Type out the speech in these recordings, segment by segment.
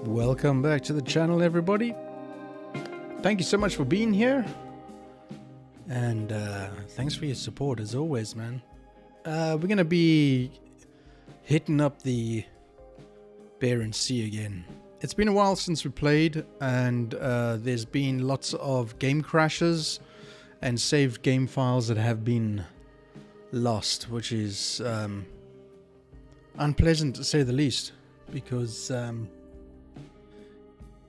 Welcome back to the channel, everybody. Thank you so much for being here. And thanks for your support as always, man. We're gonna be hitting up the Barents Sea again. It's been a while since we played, and there's been lots of game crashes and saved game files that have been lost, which is unpleasant to say the least, because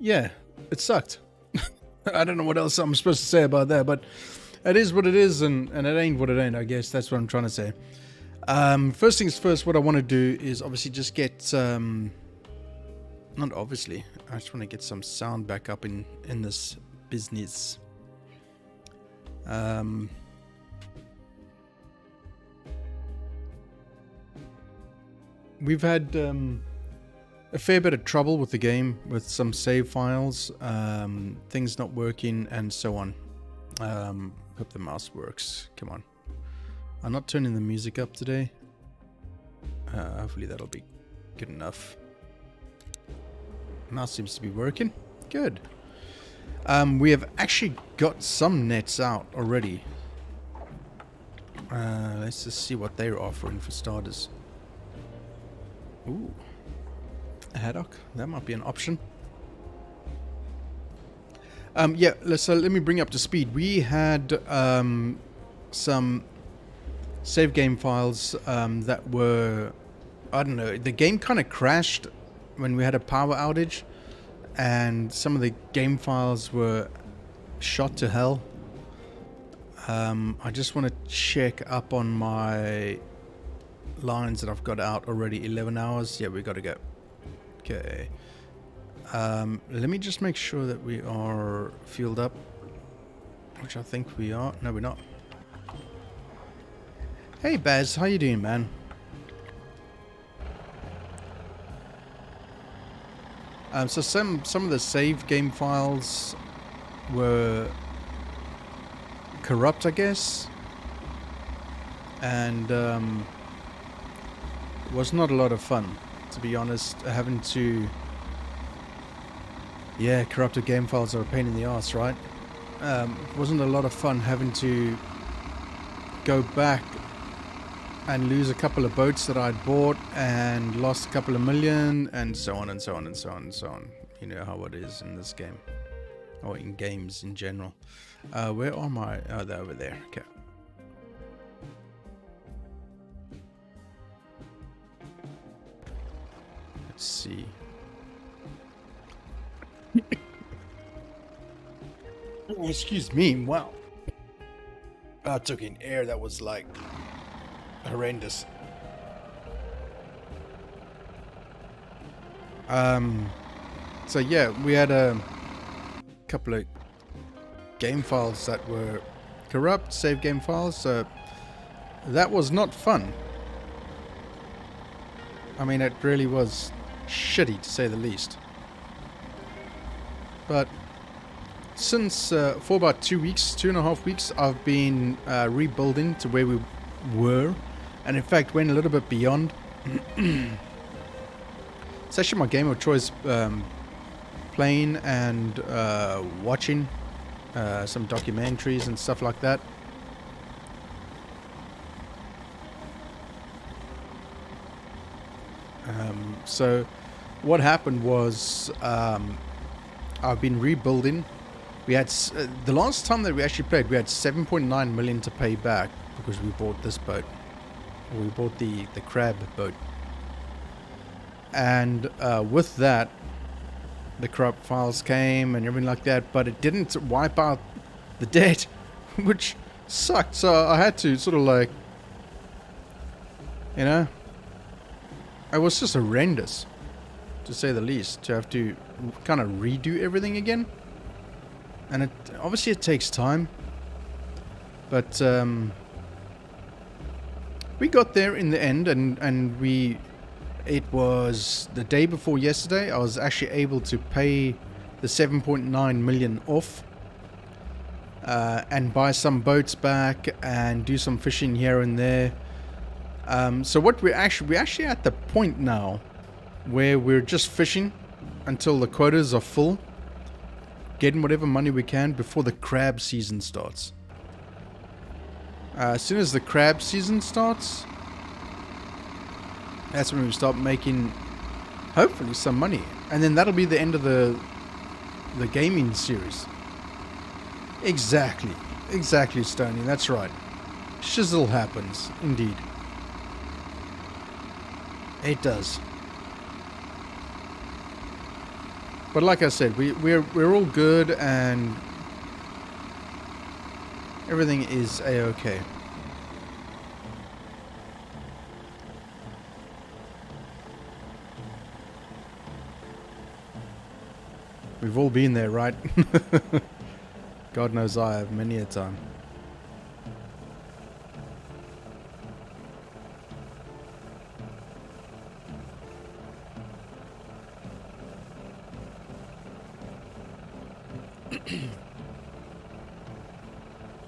yeah, it sucked. I don't know what else I'm supposed to say about that, but it is what it is, and it ain't what it ain't, I guess. That's what I'm trying to say. First things first, what I want to do is obviously just get not obviously, I just want to get some sound back up in this business. We've had a fair bit of trouble with the game, with some save files, things not working, and so on. Hope the mouse works. Come on. I'm not turning the music up today. Hopefully that'll be good enough. Mouse seems to be working. Good. We have actually got some nets out already. Let's just see what they're offering for starters. Ooh. A haddock. That might be an option. Yeah, so let me bring you up to speed. We had some save game files that were, I don't know, the game kind of crashed when we had a power outage, and some of the game files were shot to hell. I just want to check up on my lines that I've got out already. 11 hours. Yeah, we got to go. Okay. Let me just make sure that we are fueled up, which I think we are. No, we're not. Hey Baz, how you doing, man? So some of the save game files were corrupt, I guess, and it was not a lot of fun, to be honest, having to... Yeah, corrupted game files are a pain in the ass, right? It wasn't a lot of fun having to go back and lose a couple of boats that I'd bought and lost a couple of million, and so on and so on and so on and so on. You know how it is in this game, or in games in general. Where are my... Oh, they're over there. Okay. Let's see. Excuse me. Wow. I took in air that was like horrendous. So yeah, we had a couple of game files that were corrupt, save game files, so that was not fun. I mean, it really was shitty, to say the least. But since for about 2 weeks, 2.5 weeks, I've been rebuilding to where we were, and in fact went a little bit beyond. It's actually my game of choice, playing and watching some documentaries and stuff like that. So what happened was, I've been rebuilding. We had the last time that we actually played, we had 7.9 million to pay back because we bought this boat. We bought the crab boat, and with that, the corrupt files came and everything like that, but it didn't wipe out the debt, which sucked. So I had to sort of like, you know, it was just horrendous, to say the least, to have to kind of redo everything again. And it obviously it takes time, but we got there in the end, and it was the day before yesterday. I was actually able to pay the 7.9 million off, and buy some boats back and do some fishing here and there. So what we're actually at the point now where we're just fishing until the quotas are full, getting whatever money we can before the crab season starts. As soon as the crab season starts, that's when we start making, hopefully, some money. And then that'll be the end of the gaming series. Exactly. Exactly, Stoney. That's right. Shizzle happens, indeed. It does. But like I said, we're all good and everything is a-okay. We've all been there, right? God knows I have many a time.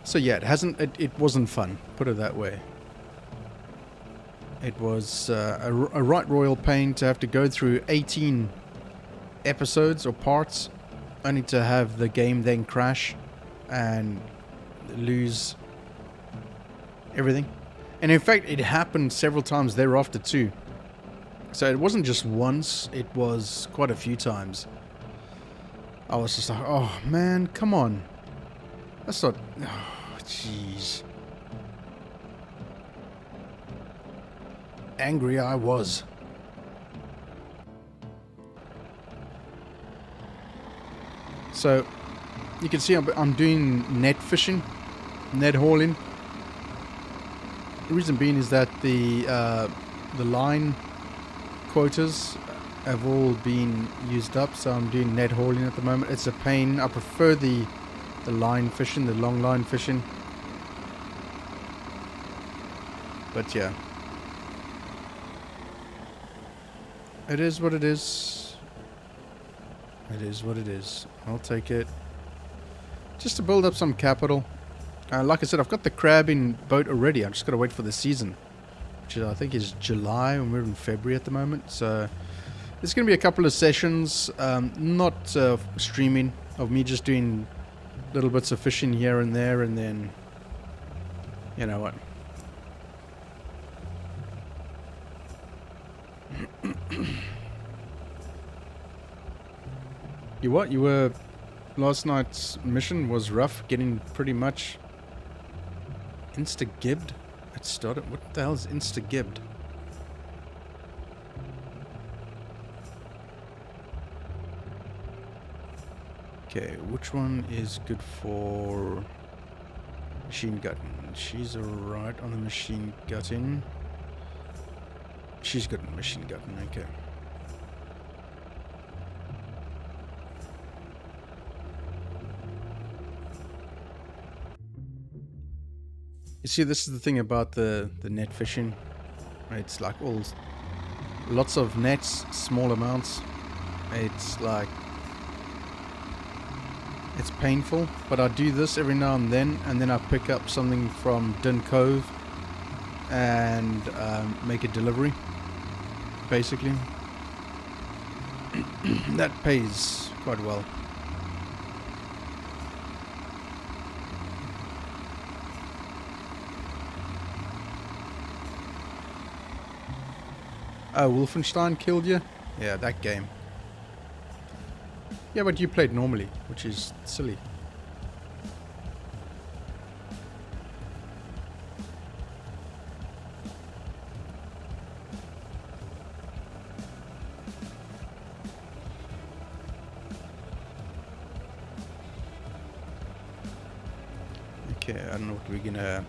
So yeah, it wasn't fun, put it that way. It was a right royal pain to have to go through 18 episodes or parts only to have the game then crash and lose everything. And in fact, it happened several times thereafter too. So it wasn't just once, it was quite a few times. I was just like, oh man, come on. That's not... Oh, jeez. Angry I was. So, you can see I'm doing net fishing, net hauling. The reason being is that the line quotas have all been used up, so I'm doing net hauling at the moment. It's a pain. I prefer the line fishing, the long line fishing. But yeah. It is what it is. It is what it is. I'll take it. Just to build up some capital. Like I said, I've got the crab in boat already. I'm just got to wait for the season, which I think is July, and we're in February at the moment. So there's going to be a couple of sessions, not streaming, of me just doing little bits of fishing here and there, and then, you know what. You were... Last night's mission was rough, getting pretty much insta-gibbed. It started... What the hell is insta-gibbed? Okay, which one is good for machine gutting? She's alright on the machine gutting. She's good on machine gutting, okay. You see, this is the thing about the net fishing. It's like lots of nets, small amounts. It's like, it's painful, but I do this every now and then I pick up something from Dun Cove and make a delivery, basically. That pays quite well. Oh, Wolfenstein killed you? Yeah, that game. Yeah, but you played normally, which is silly. Okay, I don't know what we're gonna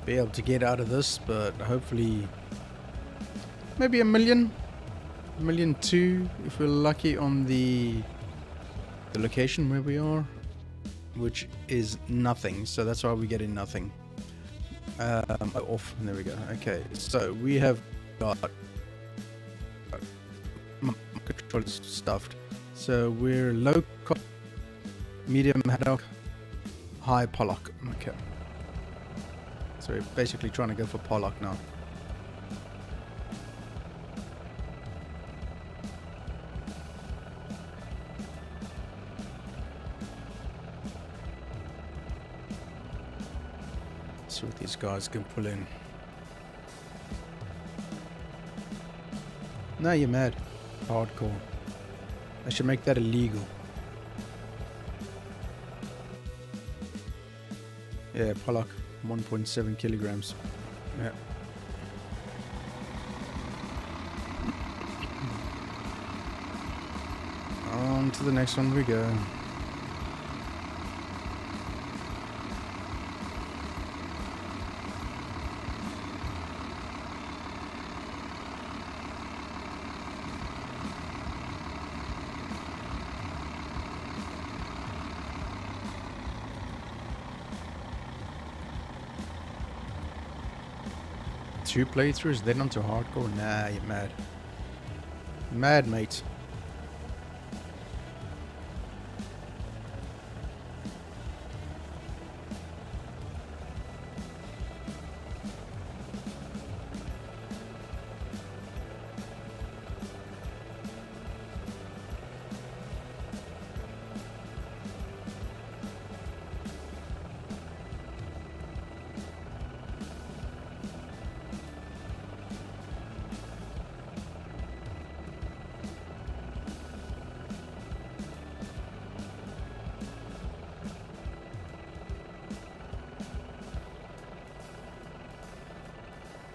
be able to get out of this, but hopefully maybe $1 million, $1.2 million if we're lucky on the location where we are, which is nothing. So that's why we're getting nothing. Off. There we go. Okay, so we have got control stuffed. So we're low cost, medium haddock, high pollock. Okay. So we're basically trying to go for pollock now. those guys can pull in. No, you're mad. Hardcore. I should make that illegal. Yeah, Pollock, 1.7 kilograms. Yeah. On to the next one we go. Two playthroughs, then onto hardcore? Nah, you're mad. Mad, mate.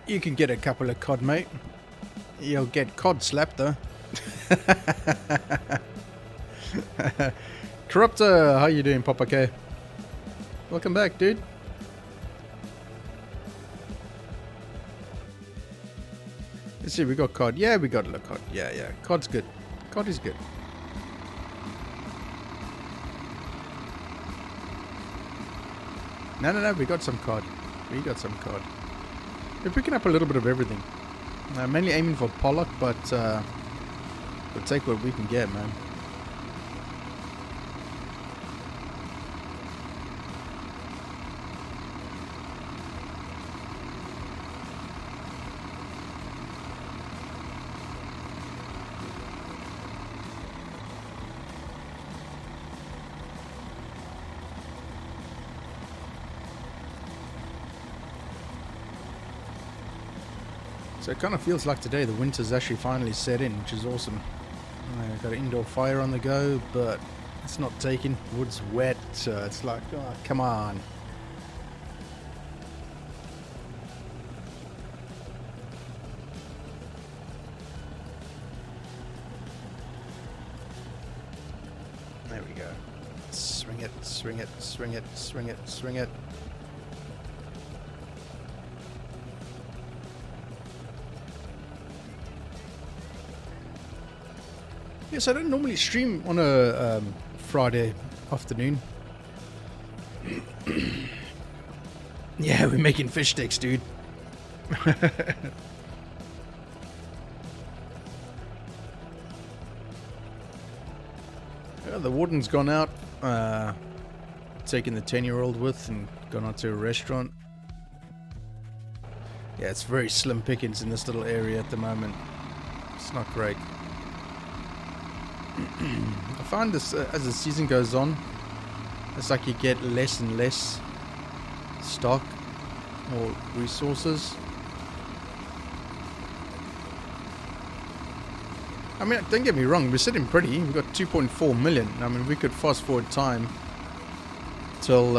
You can get a couple of cod, mate. You'll get cod slapped, though. Corruptor, how you doing, Papa K? Welcome back, dude. Let's see, we got cod. Yeah, we got a cod. Yeah, yeah. Cod's good. Cod is good. No, we got some cod. We got some cod. We're picking up a little bit of everything. Mainly aiming for Pollock, but we'll take what we can get, man. So it kind of feels like today the winter's actually finally set in, which is awesome. I've got an indoor fire on the go, but it's not taking. Wood's wet, so it's like, oh, come on. There we go. Swing it, swing it, swing it, swing it, swing it. Yes, I don't normally stream on a Friday afternoon. Yeah, we're making fish sticks, dude. Yeah, the warden's gone out, taking the 10-year-old with and gone out to a restaurant. Yeah, it's very slim pickings in this little area at the moment. It's not great. I find this as the season goes on, it's like you get less and less stock or resources. I mean, don't get me wrong, we're sitting pretty. We've got 2.4 million. I mean, we could fast forward time till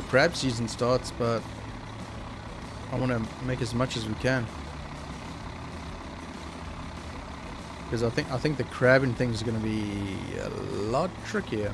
crab season starts, but I want to make as much as we can. Because I think the crabbing thing is going to be a lot trickier.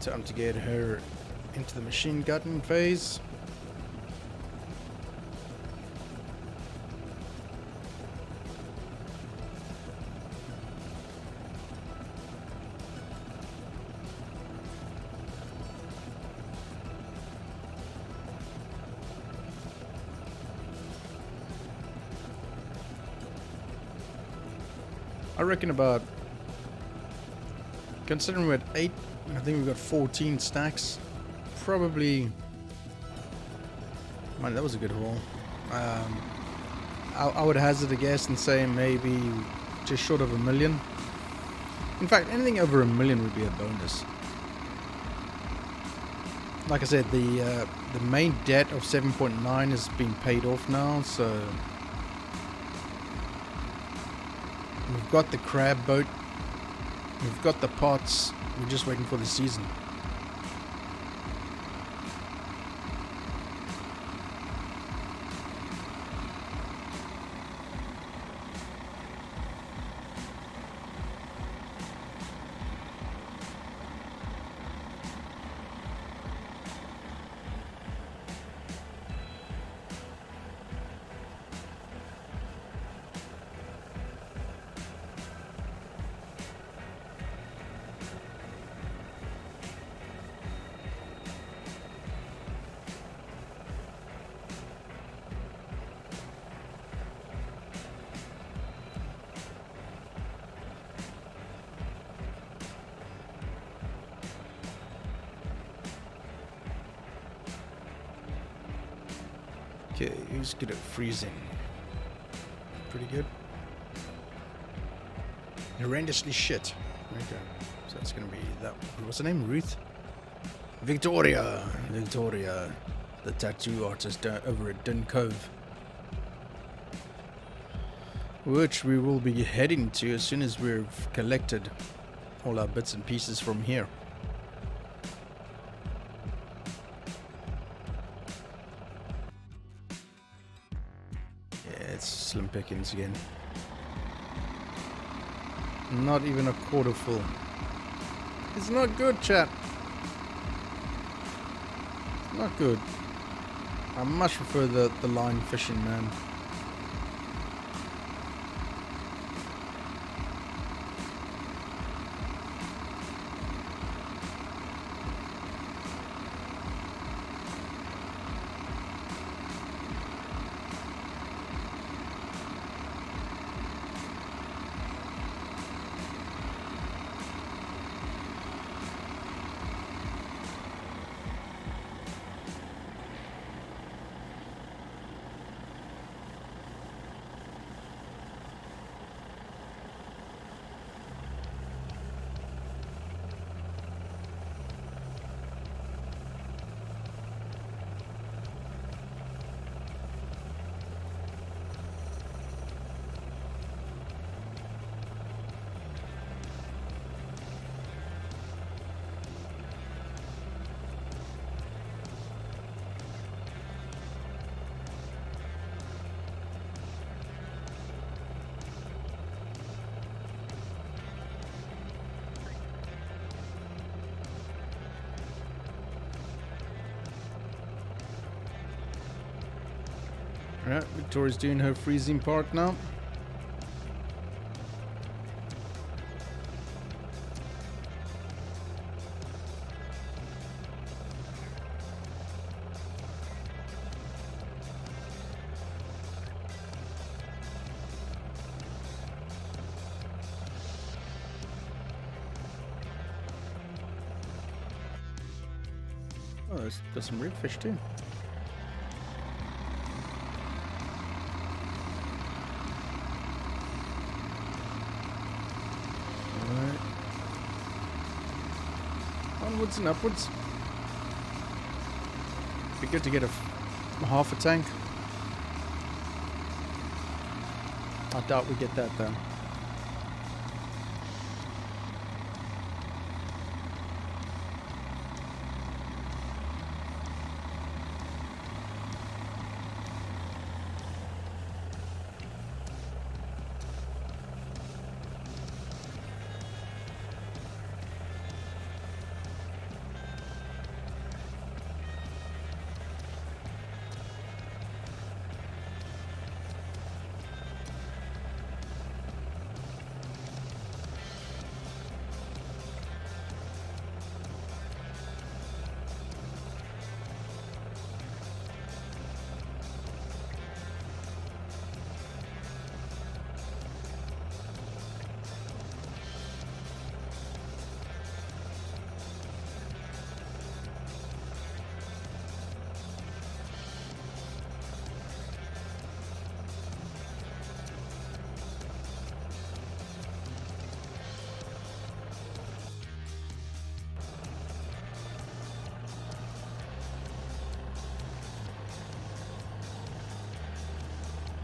Time to get her into the machine gun phase. I reckon about, considering we're at 8, I think we've got 14 stacks. Probably, man, that was a good haul. I would hazard a guess and say maybe just short of 1 million. In fact, anything over 1 million would be a bonus. Like I said, the main debt of 7.9 has been paid off now, so we've got the crab boat, we've got the pots, we're just waiting for the season. Okay, who's good at freezing? Pretty good. Horrendously shit. Okay, so that's gonna be that. What's her name? Ruth? Victoria! Victoria, the tattoo artist over at Dun Cove. Which we will be heading to as soon as we've collected all our bits and pieces from here. Slim pickings again. Not even a quarter full. It's not good, chat. It's not good. I much prefer the line fishing, man. Right, Victoria's doing her freezing part now. Oh, there's some redfish too. Onwards and upwards. Be good to get a half a tank. I doubt we get that though.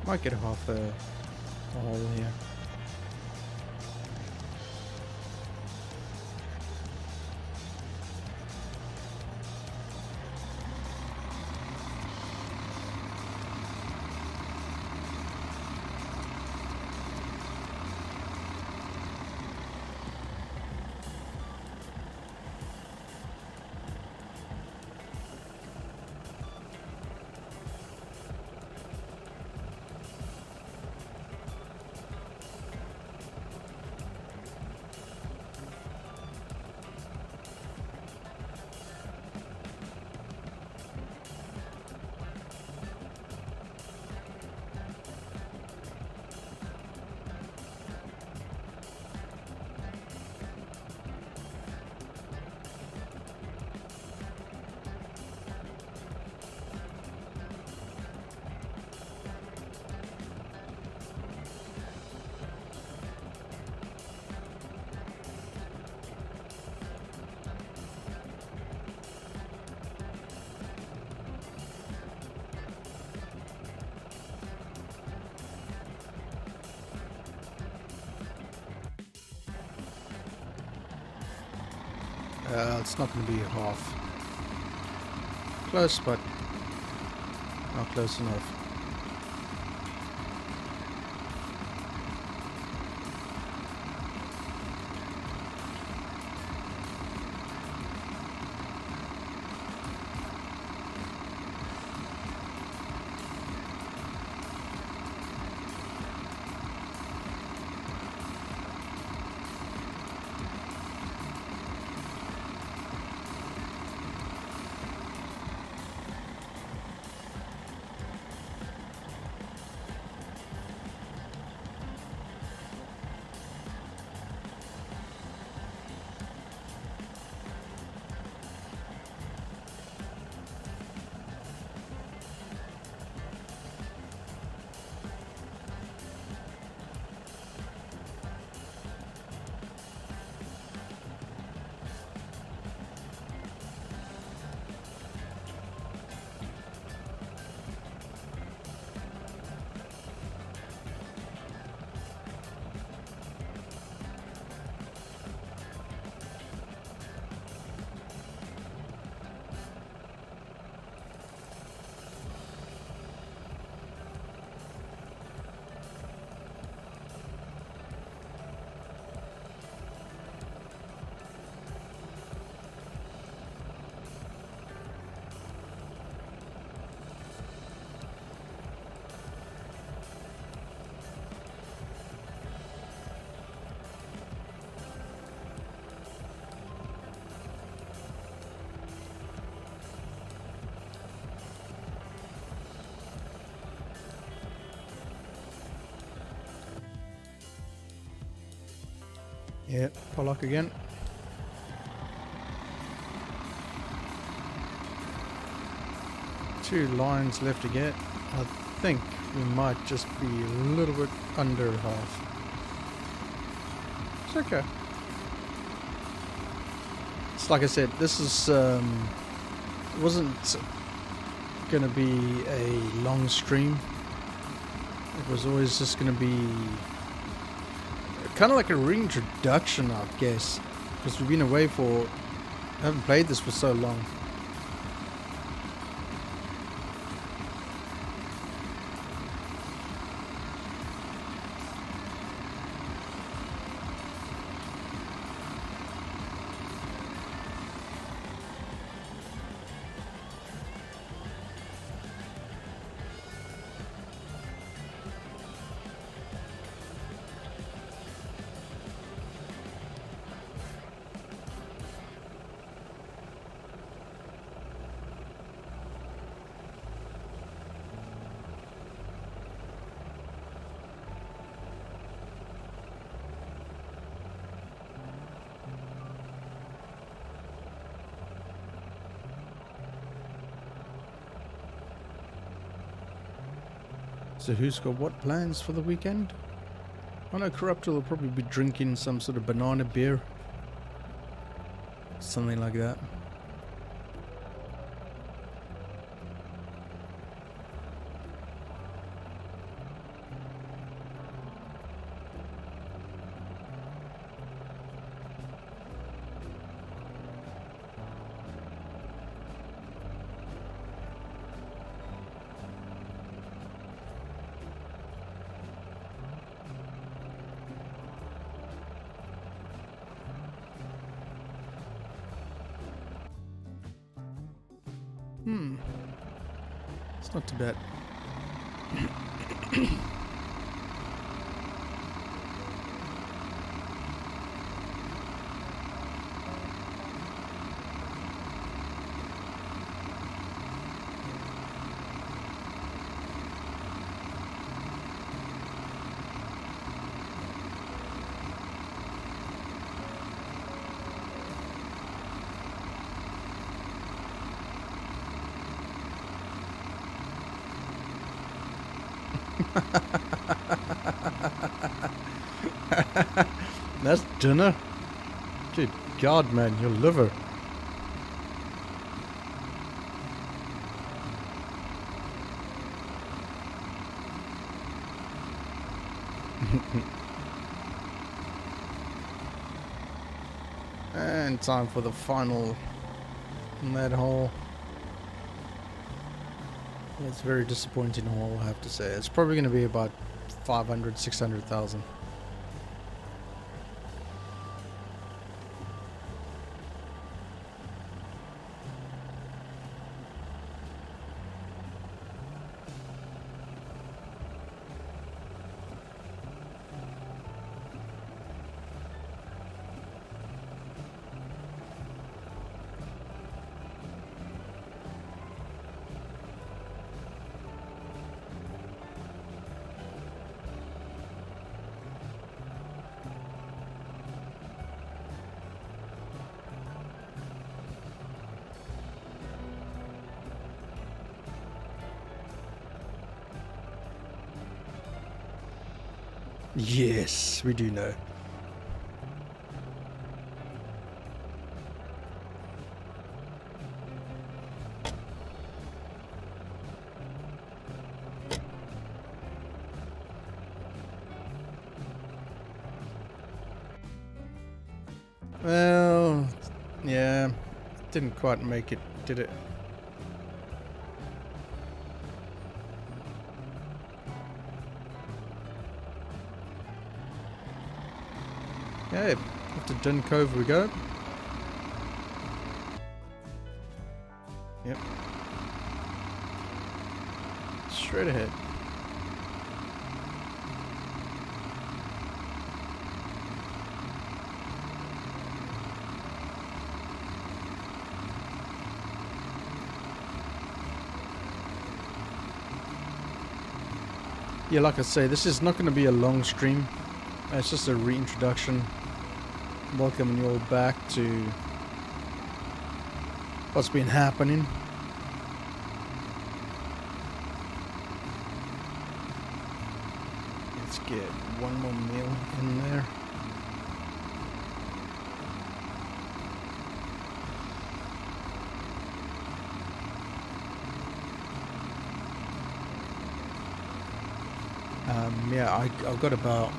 Might get half a hole here. It's not going to be half. Close, but not close enough. Yeah, Pollock again. Two lines left to get. I think we might just be a little bit under half. It's okay. It's like I said, this is it wasn't gonna be a long stream. It was always just gonna be kind of like a reintroduction, I guess, because we've been away for, I haven't played this for so long. So who's got what plans for the weekend? I know KRATOS will probably be drinking some sort of banana beer. Something like that. It's not too bad. That's dinner? Good God, man, your liver. And time for the final med hole. It's a very disappointing haul, I have to say. It's probably going to be about 500, 600,000. Yes, we do know. Well, yeah, didn't quite make it, did it? Okay, off to Dun Cove we go. Yep. Straight ahead. Yeah, like I say, this is not going to be a long stream. It's just a reintroduction. Welcoming you all back to what's been happening. Let's get one more meal in there. Yeah, I got about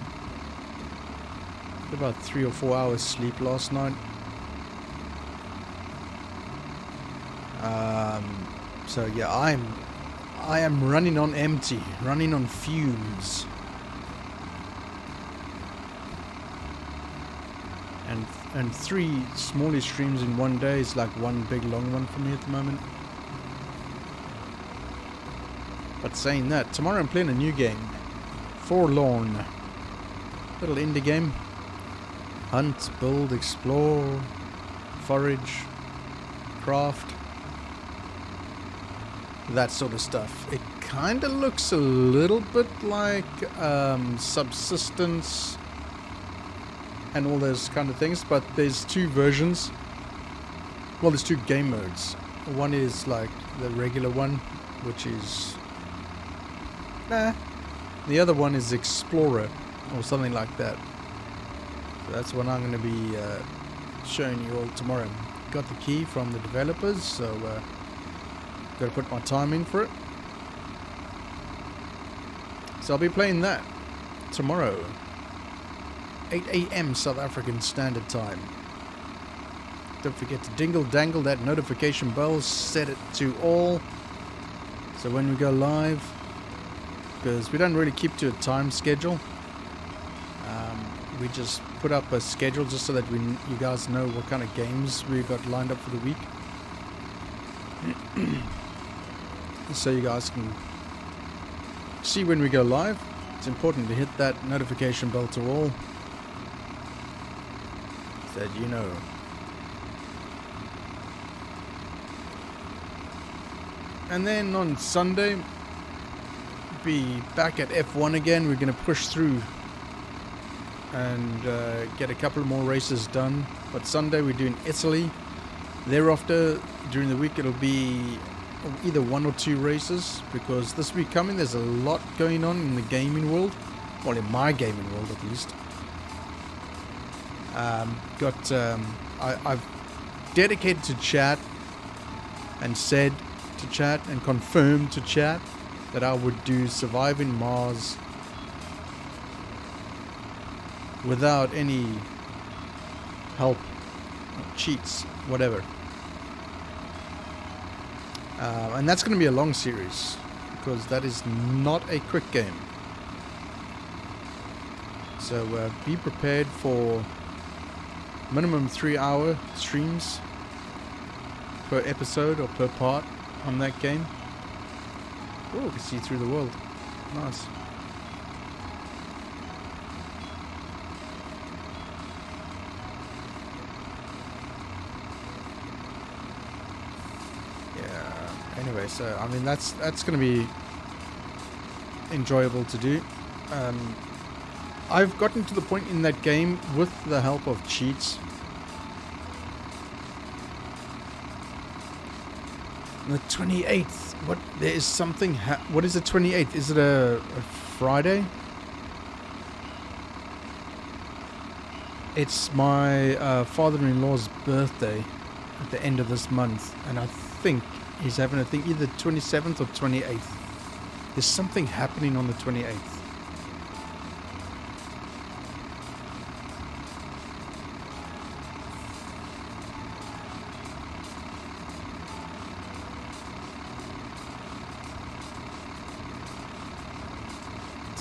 3 or 4 hours sleep last night. So yeah, I am running on empty, running on fumes. And 3 smallish streams in one day is like one big long one for me at the moment. But saying that, tomorrow I'm playing a new game. Forlorn. Little indie game. Hunt, build, explore, forage, craft. That sort of stuff. It kind of looks a little bit like Subsistence and all those kind of things, but there's 2 versions. Well, there's 2 game modes. One is like the regular one, which is... The other one is Explorer, or something like that. So that's what I'm going to be showing you all tomorrow. Got the key from the developers, so got to put my time in for it. So I'll be playing that tomorrow, 8 AM South African Standard Time. Don't forget to dingle dangle that notification bell, set it to all, so when we go live, because we don't really keep to a time schedule, we just put up a schedule just so that you guys know what kind of games we got lined up for the week. so you guys can see when we go live. It's important to hit that notification bell to all, so that you know. And then on Sunday, be back at F1 again. We're going to push through and get a couple more races done. But Sunday we're doing Italy. Thereafter, during the week, it'll be either 1 or 2 races, because this week coming there's a lot going on in the gaming world. Well, in my gaming world at least. I've dedicated to chat and said to chat and confirmed to chat that I would do Surviving Mars without any help, cheats, whatever. And that's going to be a long series, because that is not a quick game. So be prepared for minimum 3-hour streams per episode or per part on that game. Oh, we can see through the world. Nice. Anyway, so I mean that's going to be enjoyable to do. I've gotten to the point in that game with the help of cheats. The 28th. What? There is something. What is the 28th? Is it a Friday? It's my father-in-law's birthday at the end of this month, and I think he's having a thing either 27th or 28th. There's something happening on the 28th.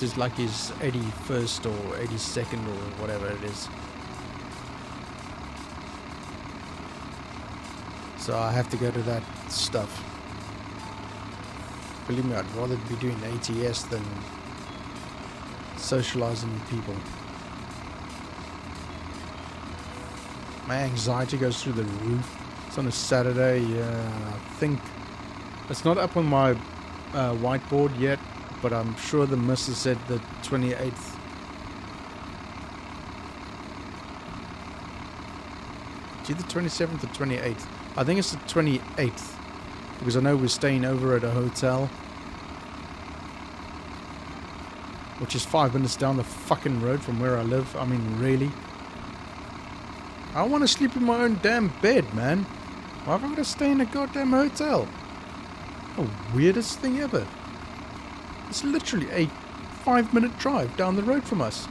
It's like his 81st or 82nd or whatever it is. So I have to go to that stuff. Believe me, I'd rather be doing ATS than socializing with people. My anxiety goes through the roof. It's on a Saturday. I think it's not up on my whiteboard yet, but I'm sure the missus said the 28th. It's either 27th or 28th. I think it's the 28th, because I know we're staying over at a hotel, which is 5 minutes down the fucking road from where I live. I mean, really? I want to sleep in my own damn bed, man. Why have I got to stay in a goddamn hotel? The weirdest thing ever. It's literally a 5-minute drive down the road from us.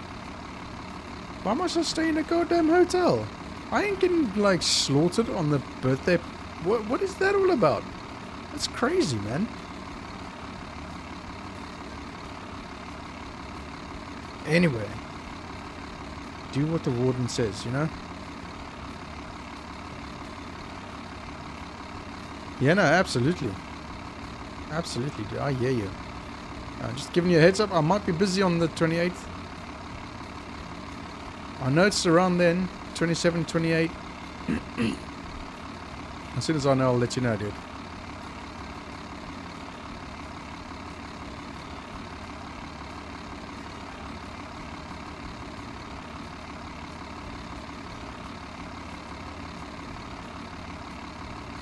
Why must I stay in a goddamn hotel? I ain't getting, like, slaughtered on the birthday. What is that all about? That's crazy, man. Anyway. Do what the warden says, you know? Yeah, no, absolutely. Absolutely, dude. I hear you. Just giving you a heads up, I might be busy on the 28th. I know it's around then. 27, 28. As soon as I know, I'll let you know, dude.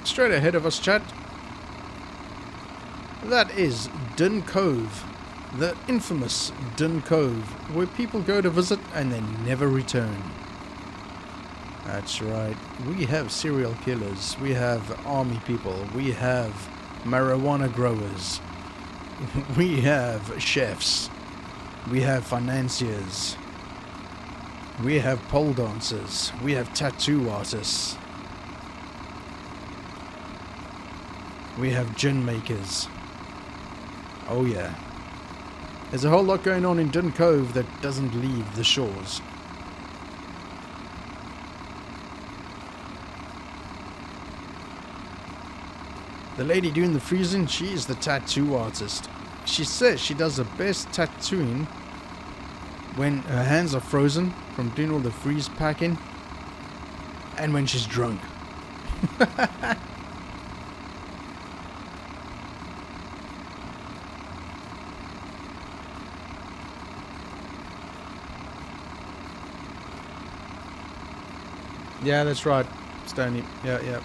Straight ahead of us, chat. That is Dun Cove, the infamous Dun Cove, where people go to visit and they never return. That's right. We have serial killers. We have army people. We have marijuana growers. We have chefs. We have financiers. We have pole dancers. We have tattoo artists. We have gin makers. Oh yeah. There's a whole lot going on in Dun Cove that doesn't leave the shores. The lady doing the freezing, she is the tattoo artist. She says she does the best tattooing when her hands are frozen from doing all the freeze packing and when she's drunk. Yeah, that's right, Stoney. Yeah, yeah.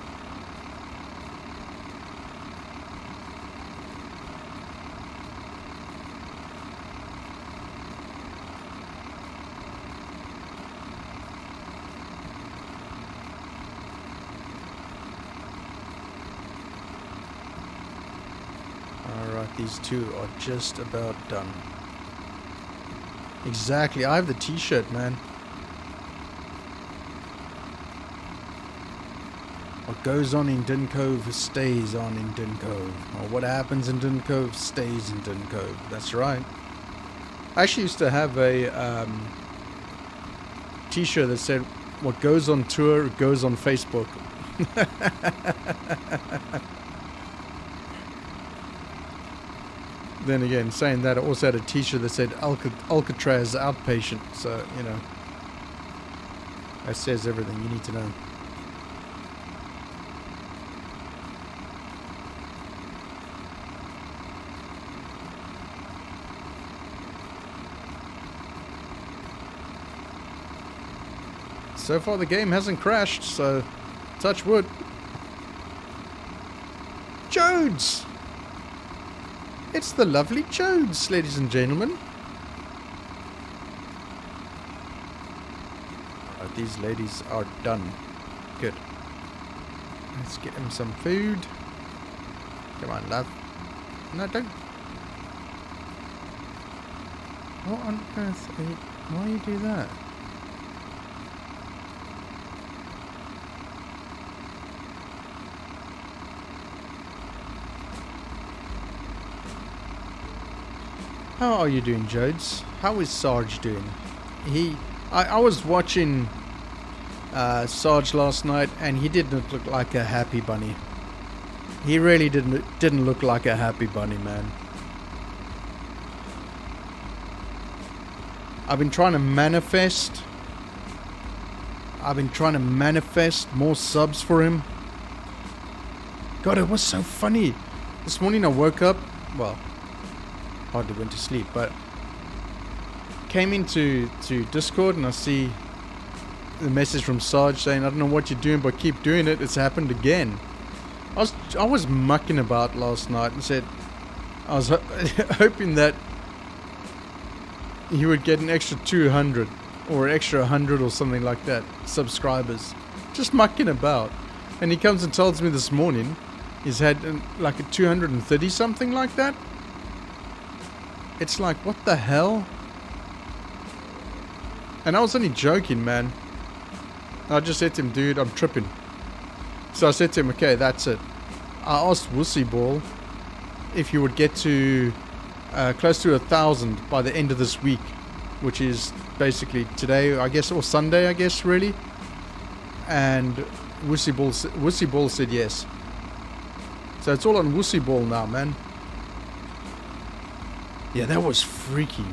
Alright, these two are just about done. Exactly, I have the t-shirt, man. What goes on in Dun Cove stays on in Dun Cove. Or what happens in Dun Cove stays in Dun Cove. That's right. I actually used to have a t-shirt that said, what goes on tour goes on Facebook. Then again, saying that, I also had a t-shirt that said Alcatraz outpatient. So, you know, that says everything you need to know. So far the game hasn't crashed, so touch wood. Jodes! It's the lovely Jodes, ladies and gentlemen. Alright, these ladies are done. Good. Let's get them some food. Come on, love. No, don't. What on earth are you... Why you do that? How are you doing, Jodes? How is Sarge doing? I was watching Sarge last night, and he didn't look like a happy bunny. He really didn't look like a happy bunny, man. I've been trying to manifest more subs for him. God, it was so funny. This morning I woke up, well, hardly went to sleep, but came into Discord and I see the message from Sarge saying, I don't know what you're doing, but keep doing it. It's happened again. I was mucking about last night and said I was hoping that he would get an extra 200 or an extra 100 or something like that subscribers. Just mucking about. And he comes and tells me this morning he's had like a 230 something like that. It's like, what the hell? And I was only joking, man. I just said to him, dude, I'm tripping. So I said to him, okay, that's it. I asked Wussy Ball if he would get to close to 1,000 by the end of this week, which is basically today, I guess, or Sunday, I guess, really. And Wussy Ball said yes. So it's all on Wussy Ball now, man. Yeah, that was freaky.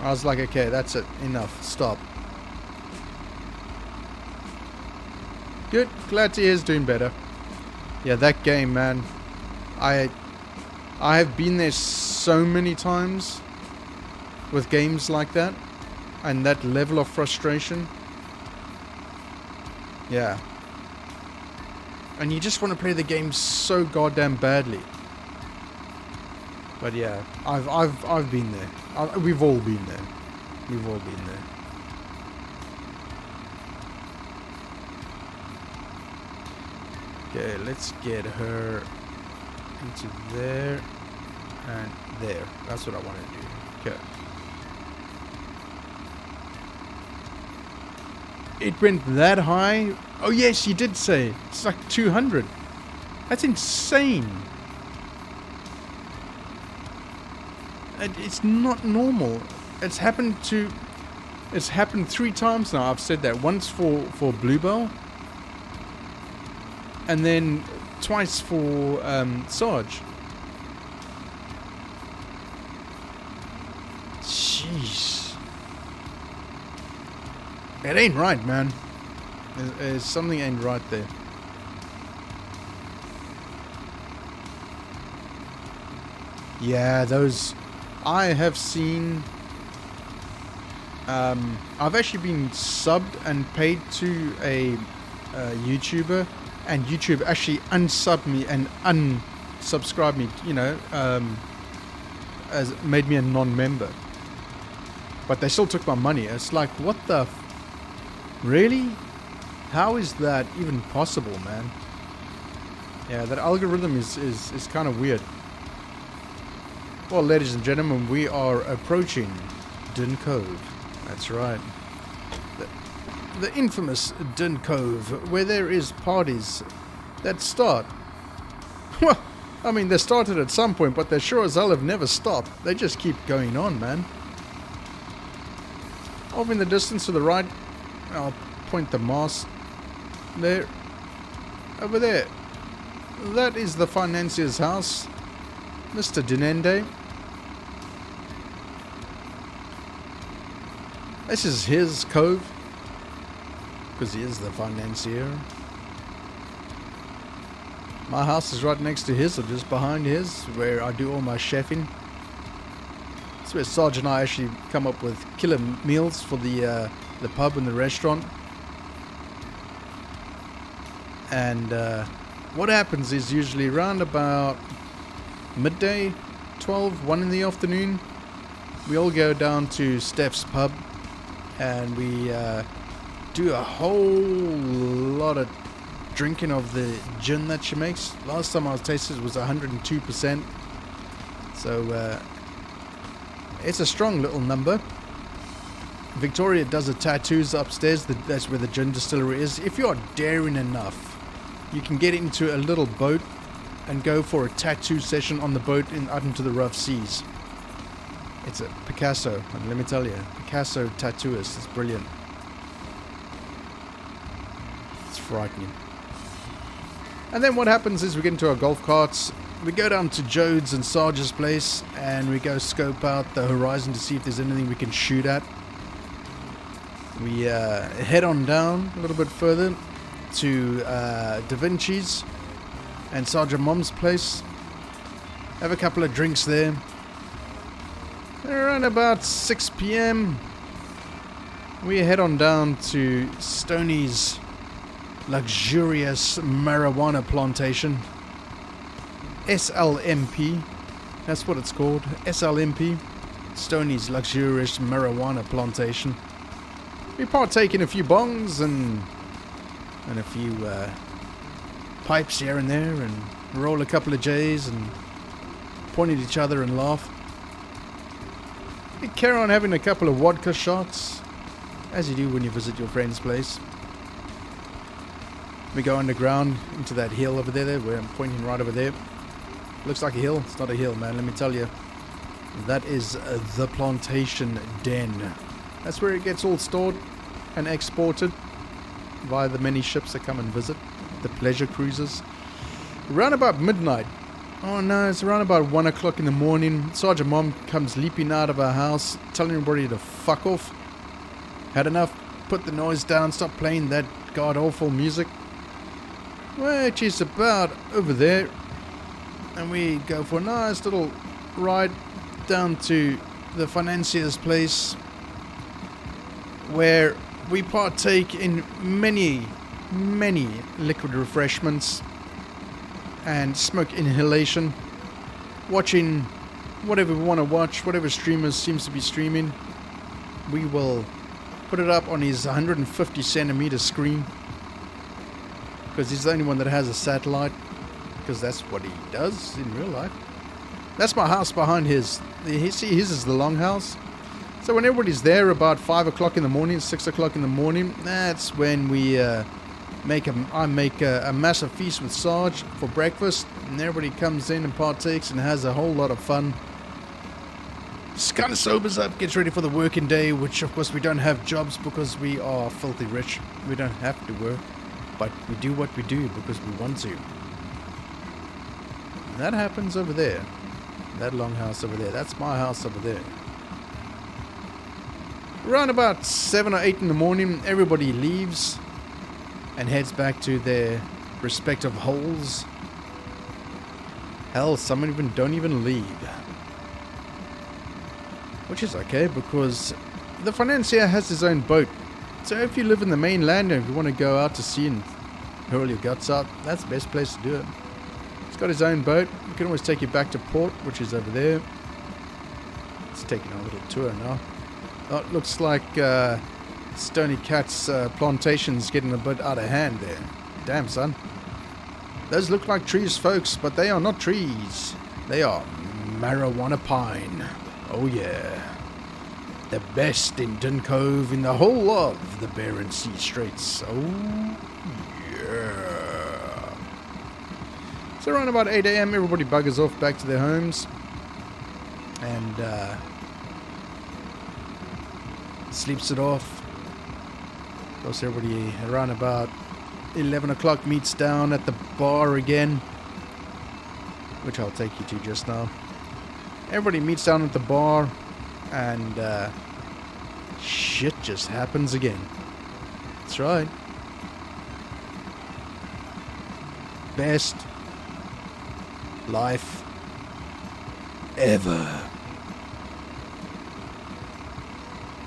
I was like, okay, that's it. Enough. Stop. Good. Glad to hear he's doing better. Yeah, that game, man. I have been there so many times with games like that. And that level of frustration. Yeah. And you just want to play the game so goddamn badly. But yeah, I've been there. We've all been there. We've all been there. Okay, let's get her into there and there. That's what I want to do. Okay. It went that high? Oh yes, you did say. It's like 200. That's insane. It's not normal. It's happened 3 times now. I've said that. Once for Bluebell. And then twice for Sarge. Jeez. It ain't right, man. There's something ain't right there. Yeah, those... I have seen... I've actually been subbed and paid to a YouTuber, and YouTube actually unsubbed me and unsubscribed me, you know, as made me a non-member. But they still took my money. It's like, what the... Really? How is that even possible, man? Yeah, that algorithm is kind of weird. Well, ladies and gentlemen, we are approaching Dun Cove. That's right. The infamous Dun Cove, where there is parties that start. Well, I mean, they started at some point, but they sure as hell have never stopped. They just keep going on, man. Off in the distance to the right, I'll point the mast. There. Over there. That is the financier's house. Mr. Dinende. This is his cove. Because he is the financier. My house is right next to his, or just behind his, where I do all my chefing. That's where Sarge and I actually come up with killer meals for the pub and the restaurant. And what happens is usually around about midday, 12, 1 in the afternoon, we all go down to Steph's pub and we do a whole lot of drinking of the gin that she makes. Last time I tasted it was 102%. So it's a strong little number. Victoria does the tattoos upstairs. That's where the gin distillery is. If you are daring enough, you can get into a little boat and go for a tattoo session on the boat out into the rough seas. It's a Picasso, and let me tell you, Picasso tattooist is brilliant. It's frightening. And then what happens is we get into our golf carts, we go down to Jode's and Sarge's place, and we go scope out the horizon to see if there's anything we can shoot at. We head on down a little bit further to Da Vinci's and Sergeant Mom's place. Have a couple of drinks there. Around about 6 p.m. we head on down to Stoney's luxurious marijuana plantation. SLMP. That's what it's called. SLMP. Stoney's luxurious marijuana plantation. We partake in a few bongs and a few pipes here and there, and roll a couple of J's and point at each other and laugh. We carry on having a couple of vodka shots, as you do when you visit your friend's place. We go underground into that hill over there where I'm pointing right over there. Looks like a hill. It's not a hill, man, let me tell you. That is the plantation den. That's where it gets all stored and exported via the many ships that come and visit, the pleasure cruises. Around about midnight, oh no, it's around about 1 o'clock in the morning, Sergeant Mom comes leaping out of her house, telling everybody to fuck off. Had enough, put the noise down, stop playing that god-awful music. Well, she's about over there, and we go for a nice little ride down to the financier's place, where we partake in many liquid refreshments and smoke inhalation, watching whatever we want to watch, whatever streamer seems to be streaming. We will put it up on his 150 centimeter screen, because he's the only one that has a satellite, because that's what he does in real life. That's my house behind his. See, his is the longhouse. So when everybody's there about 5 o'clock in the morning, 6 o'clock in the morning, that's when we I make a massive feast with Sarge for breakfast, and everybody comes in and partakes and has a whole lot of fun. Just kind of sobers up, gets ready for the working day, which of course we don't have jobs because we are filthy rich. We don't have to work, but we do what we do because we want to. That happens over there. That long house over there. That's my house over there. Around about 7 or 8 in the morning, everybody leaves and heads back to their respective holes. Hell, some even don't even leave. Which is okay, because the financier has his own boat. So if you live in the mainland and if you want to go out to sea and hurl your guts out, that's the best place to do it. He's got his own boat. We can always take you back to port, which is over there. It's taking a little tour now. Oh, it looks like Stony Cat's plantation's getting a bit out of hand there. Damn, son. Those look like trees, folks, but they are not trees. They are marijuana pine. Oh, yeah. The best in Dun Cove in the whole of the Barents Sea Straits. Oh, yeah. So around about 8 a.m., everybody buggers off back to their homes. And, sleeps it off. Of course, everybody around about 11 o'clock meets down at the bar again, which I'll take you to just now. Everybody meets down at the bar, and shit just happens again. That's right. Best life ever.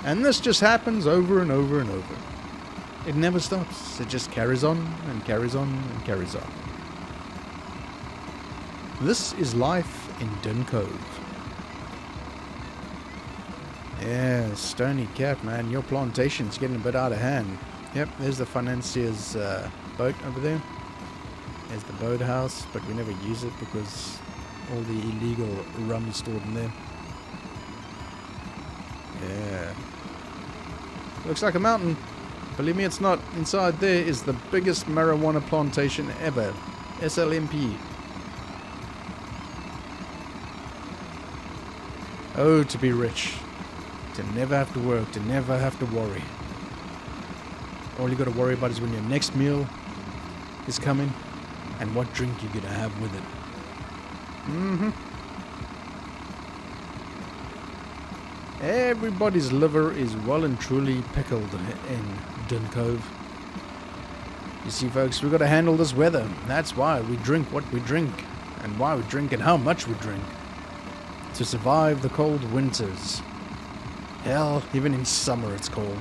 And this just happens over and over and over. It never stops. It just carries on and carries on and carries on. This is life in Dun Cove. Yeah, Stony Cat, man. Your plantation's getting a bit out of hand. Yep, there's the financier's boat over there. There's the boathouse, but we never use it because all the illegal rum is stored in there. Yeah. Looks like a mountain. Believe me, it's not. Inside there is the biggest marijuana plantation ever. SLMP. Oh, to be rich. To never have to work. To never have to worry. All you got to worry about is when your next meal is coming and what drink you're going to have with it. Everybody's liver is well and truly pickled in Dun Cove. You see, folks, we've got to handle this weather. That's why we drink what we drink, and why we drink and how much we drink. To survive the cold winters. Hell, even in summer it's cold.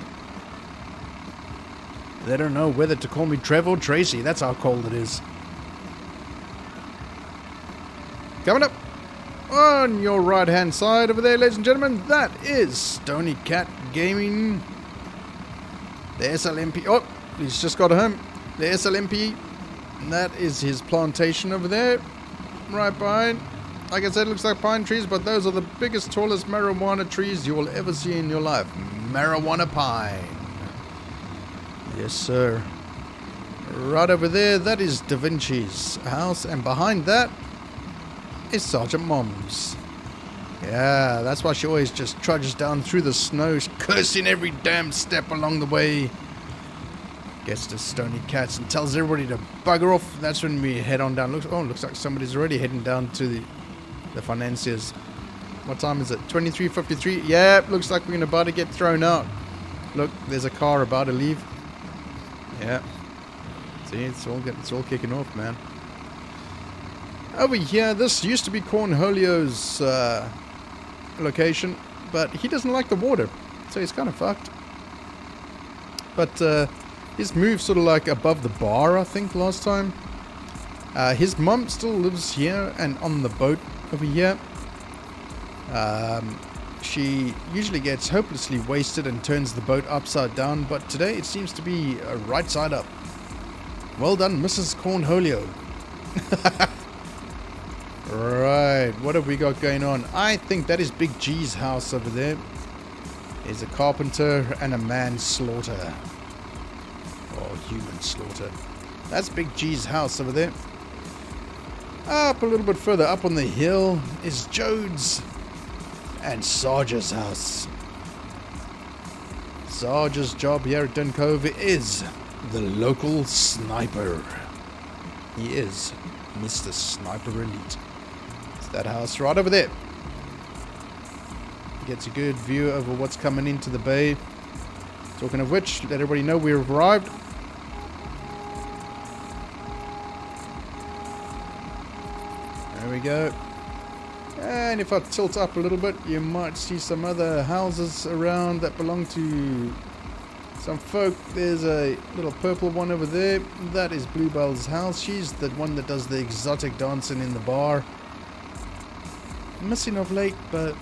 They don't know whether to call me Trevor or Tracy. That's how cold it is. Coming up on your right hand side over there, ladies and gentlemen, that is Stony Cat Gaming. The SLMP. Oh, he's just got home. The SLMP. And that is his plantation over there. Right behind. Like I said, it looks like pine trees, but those are the biggest, tallest marijuana trees you will ever see in your life. Marijuana pine. Yes, sir. Right over there, that is Da Vinci's house. And behind that is Sergeant Mom's. Yeah, that's why she always just trudges down through the snow, cursing every damn step along the way. Gets to Stony Cats and tells everybody to bugger off. That's when we head on down. Looks like somebody's already heading down to the financiers. What time is it? 23:53. Yeah, looks like we're about to get thrown out. Look, there's a car about to leave. Yeah. See, it's all kicking off, man. Over here, this used to be Cornholio's location, but he doesn't like the water, so he's kind of fucked. But he's moved sort of like above the bar, I think, last time. His mum still lives here and on the boat over here. She usually gets hopelessly wasted and turns the boat upside down, but today it seems to be right side up. Well done, Mrs. Cornholio. Right, what have we got going on? I think that is Big G's house over there. There's a carpenter and a manslaughter. Or human slaughter. That's Big G's house over there. Up a little bit further up on the hill is Jode's and Sarge's house. Sarge's job here at Dun Cove is the local sniper. He is Mr. Sniper Elite. that house right over there. Gets a good view over what's coming into the bay. Talking of which, let everybody know we've arrived. There we go. And if I tilt up a little bit, you might see some other houses around that belong to some folk. There's a little purple one over there. That is Bluebell's house. She's the one that does the exotic dancing in the bar. Missing of late, but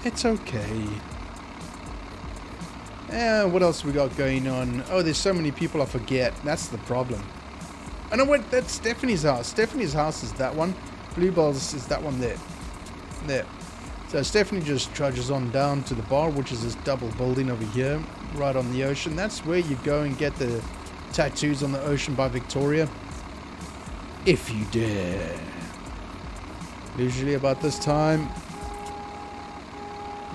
it's okay. And what else we got going on? Oh, there's so many people I forget. That's the problem. I know what, that's Stephanie's house. Stephanie's house is that one. Bluebell's is that one there. There. So Stephanie just trudges on down to the bar, which is this double building over here, right on the ocean. That's where you go and get the tattoos on the ocean by Victoria. If you dare. Usually about this time,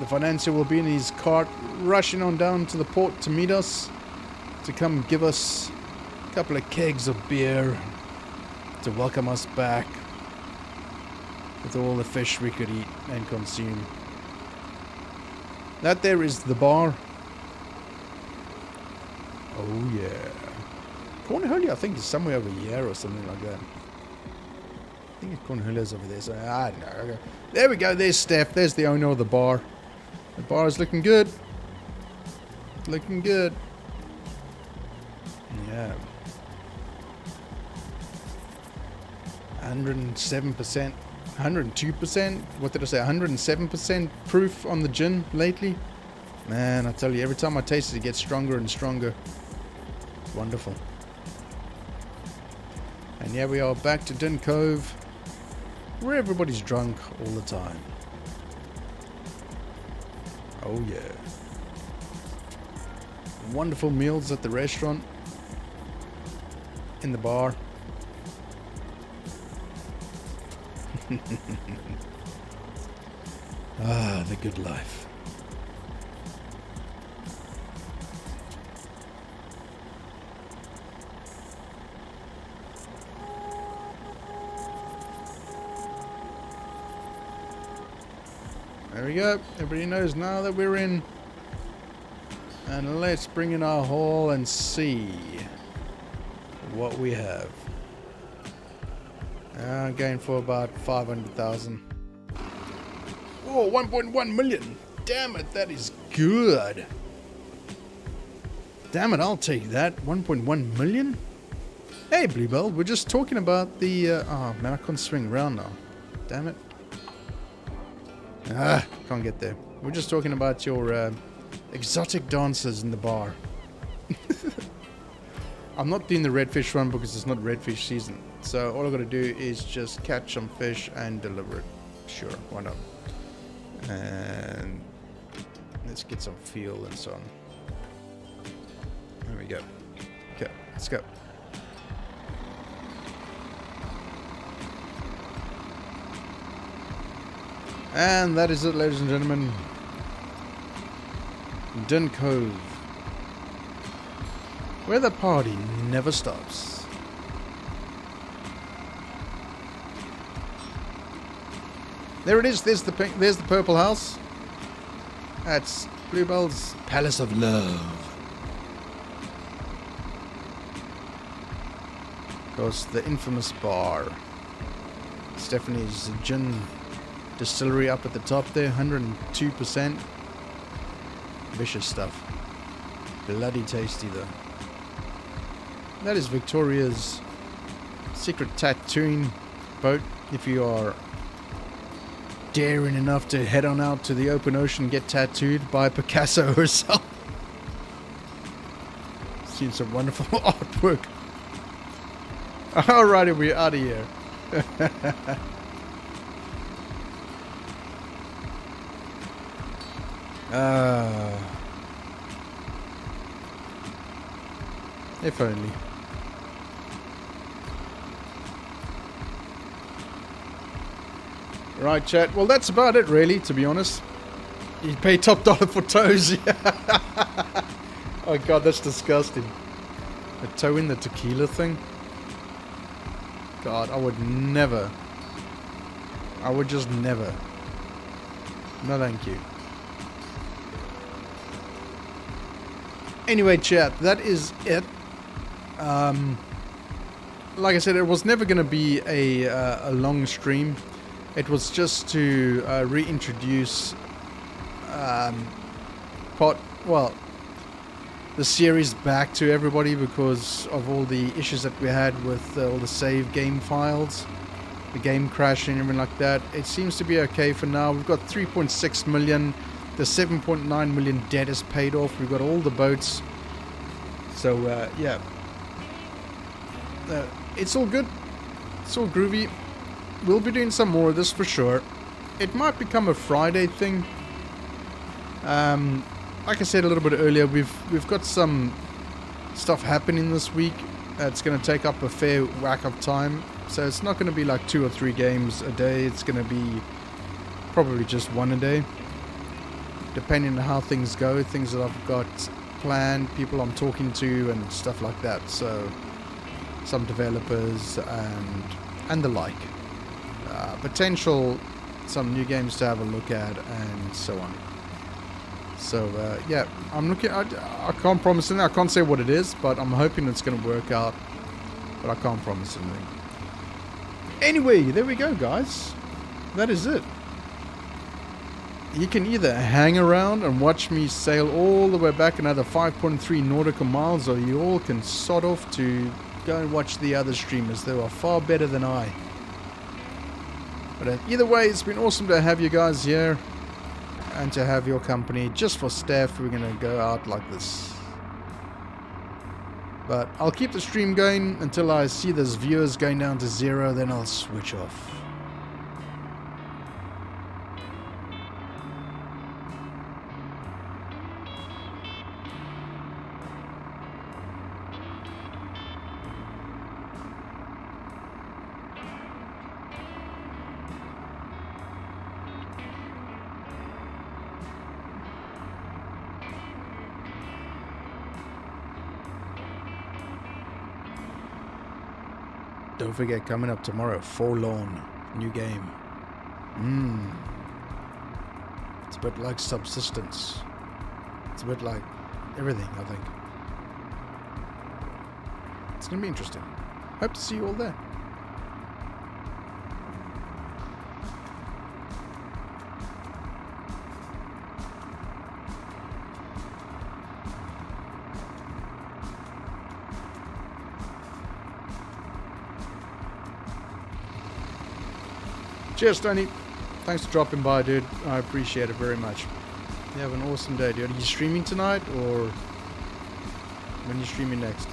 the financier will be in his cart, rushing on down to the port to meet us, to come give us a couple of kegs of beer, to welcome us back with all the fish we could eat and consume. That there is the bar. Oh yeah. Cornholia, I think, is somewhere over here or something like that. I think Cornholia's over there, so I don't know. Okay. There we go, there's Steph, there's the owner of the bar. The bar is looking good. Looking good. Yeah. 107%. 102%? What did I say? 107% proof on the gin lately? Man, I tell you, every time I taste it, it gets stronger and stronger. It's wonderful. And yeah, we are back to Din Cove, where everybody's drunk all the time. Oh yeah. Wonderful meals at the restaurant. In the bar. Ah, the good life. There we go. Everybody knows now that we're in. And let's bring in our haul and see what we have. Going for about 500,000. Oh, 1.1 million. Damn it, that is good. Damn it, I'll take that. 1.1 million? Hey, Bluebell, we're just talking about the... oh, man, I can't swing around now. Damn it. Ah, can't get there. We're just talking about your exotic dancers in the bar. I'm not doing the redfish run because it's not redfish season. So all I've got to do is just catch some fish and deliver it. Sure, why not? And let's get some fuel and so on. There we go. Okay, let's go. And that is it, ladies and gentlemen. Din Cove, where the party never stops. There it is. There's the pink. There's the purple house. That's Bluebell's Palace of Love. Of course, the infamous bar. Stephanie's gin distillery up at the top there, 102%. Vicious stuff. Bloody tasty though. That is Victoria's secret tattooing boat. If you are daring enough to head on out to the open ocean and get tattooed by Picasso herself. Seen some wonderful artwork. Alrighty, we're out of here. If only. Right, chat. Well, that's about it, really, to be honest. You pay top dollar for toes. Oh, God, that's disgusting. A toe in the tequila thing? God, I would never I would just never. No thank you. Anyway, chat, that is it. Like I said, it was never going to be a long stream. It was just to reintroduce the series back to everybody because of all the issues that we had with all the save game files, the game crashing and everything like that. It seems to be okay for now. We've got 3.6 million. The 7.9 million debt is paid off. We've got all the boats. So, yeah. It's all good. It's all groovy. We'll be doing some more of this for sure. It might become a Friday thing. Like I said a little bit earlier, we've got some stuff happening this week. It's going to take up a fair whack of time. So it's not going to be like 2 or 3 games a day. It's going to be probably just 1 a day. Depending on how things go, things that I've got planned, people I'm talking to and stuff like that. So some developers and the like. Potential some new games to have a look at and so on. So yeah, I'm looking. I can't promise anything. I can't say what it is, but I'm hoping it's going to work out. But I can't promise anything. Anyway, there we go, guys. That is it. You can either hang around and watch me sail all the way back another 5.3 nautical miles, or you all can sod off to go and watch the other streamers. They are far better than I. But either way, it's been awesome to have you guys here and to have your company. Just for staff, we're going to go out like this. But I'll keep the stream going until I see those viewers going down to 0, then I'll switch off. Don't forget, coming up tomorrow, Forlorn, new game. It's a bit like Subsistence. It's a bit like everything, I think. It's going to be interesting. Hope to see you all there. Cheers, Tony. Thanks for dropping by, dude. I appreciate it very much. You have an awesome day, dude. Are you streaming tonight or when are you streaming next?